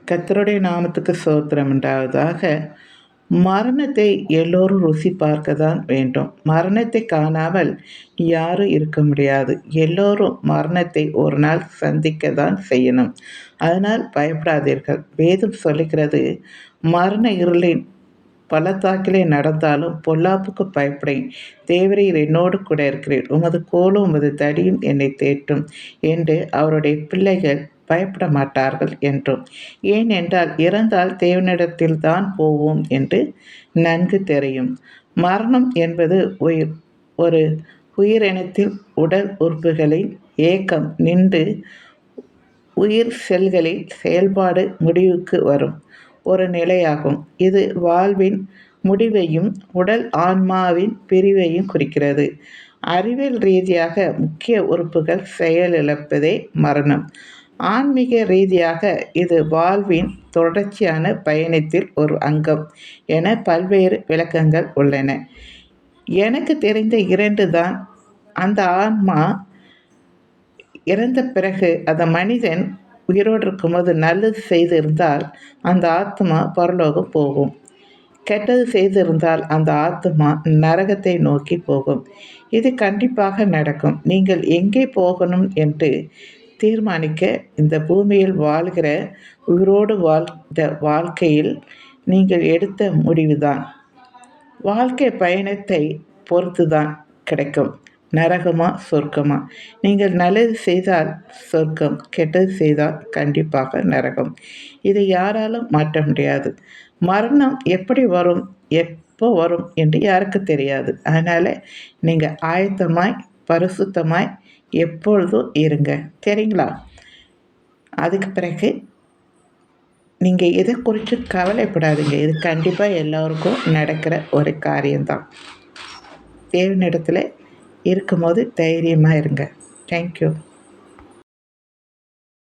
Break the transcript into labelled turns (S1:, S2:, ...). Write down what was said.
S1: கர்த்தருடைய நாமத்துக்கு ஸ்தோத்திரம் உண்டாவதாக. மரணத்தை எல்லோரும் ருசி பார்க்க தான் வேண்டும். மரணத்தை காணாமல் யாரும் இருக்க முடியாது. எல்லோரும் மரணத்தை ஒரு நாள் சந்திக்க தான் செய்யணும். அதனால் பயப்படாதீர்கள். வேதம் சொல்லுகிறது, மரண இருளின் பள்ளத்தாக்கிலே நடந்தாலும் பொல்லாப்புக்கு பயப்படேன். தேவரீர் என்னோடு கூட இருக்கிறீர். உமது கோலும் உமது தடியும் என்னை தேற்றும் என்று அவருடைய பிள்ளைகள் பயப்பட மாட்டார்கள் என்றும். ஏனென்றால் இறந்தால் தேவனிடத்தில் தான் போவோம் என்று நன்கு தெரியும். மரணம் என்பது ஒரு உயிரினத்தில் உடல் உறுப்புகளின் ஏக்கம் நின்று உயிர் செல்களில் செயல்பாடு முடிவுக்கு வரும் ஒரு நிலையாகும். இது வாழ்வின் முடிவையும் உடல் ஆன்மாவின் பிரிவையும் குறிக்கிறது. அறிவியல் ரீதியாக முக்கிய உறுப்புகள் செயலிழப்பதே மரணம். ஆன்மீக ரீதியாக இது வாழ்வின் தொடர்ச்சியான பயணத்தில் ஒரு அங்கம் என பல்வேறு விளக்கங்கள் உள்ளன. எனக்கு தெரிந்த 2 தான். அந்த ஆன்மா இறந்த பிறகு அந்த மனிதன் உயிரோடு இருக்கும்போது நல்லது செய்திருந்தால் அந்த ஆத்மா பரலோகம் போகும். கெட்டது செய்திருந்தால் அந்த ஆத்மா நரகத்தை நோக்கி போகும். இது கண்டிப்பாக நடக்கும். நீங்கள் எங்கே போகணும் என்று தீர்மானிக்க இந்த பூமியில் வாழ்கிற உயிரோடு வாழ்ந்த வாழ்க்கையில் நீங்கள் எடுத்த முடிவுதான். வாழ்க்கை பயணத்தை பொறுத்துதான் கிடைக்கும். நரகமா சொர்க்கமா? நீங்கள் நல்லது செய்தால் சொர்க்கம், கெட்டது செய்தால் கண்டிப்பாக நரகம். இதை யாராலும் மாற்ற முடியாது. மரணம் எப்படி வரும், எப்போ வரும் என்று யாருக்கு தெரியாது. அதனால் நீங்கள் ஆயத்தமாய் பரிசுத்தமாய் எப்பொழுதும் இருங்க, சரிங்களா? அதுக்கு பிறகு நீங்கள் இதை குறித்து கவலைப்படாதீங்க. இது கண்டிப்பாக எல்லோருக்கும் நடக்கிற ஒரு காரியம்தான். தேவனிடத்தில் இருக்கும்போது தைரியமாக இருங்க. தேங்க்யூ.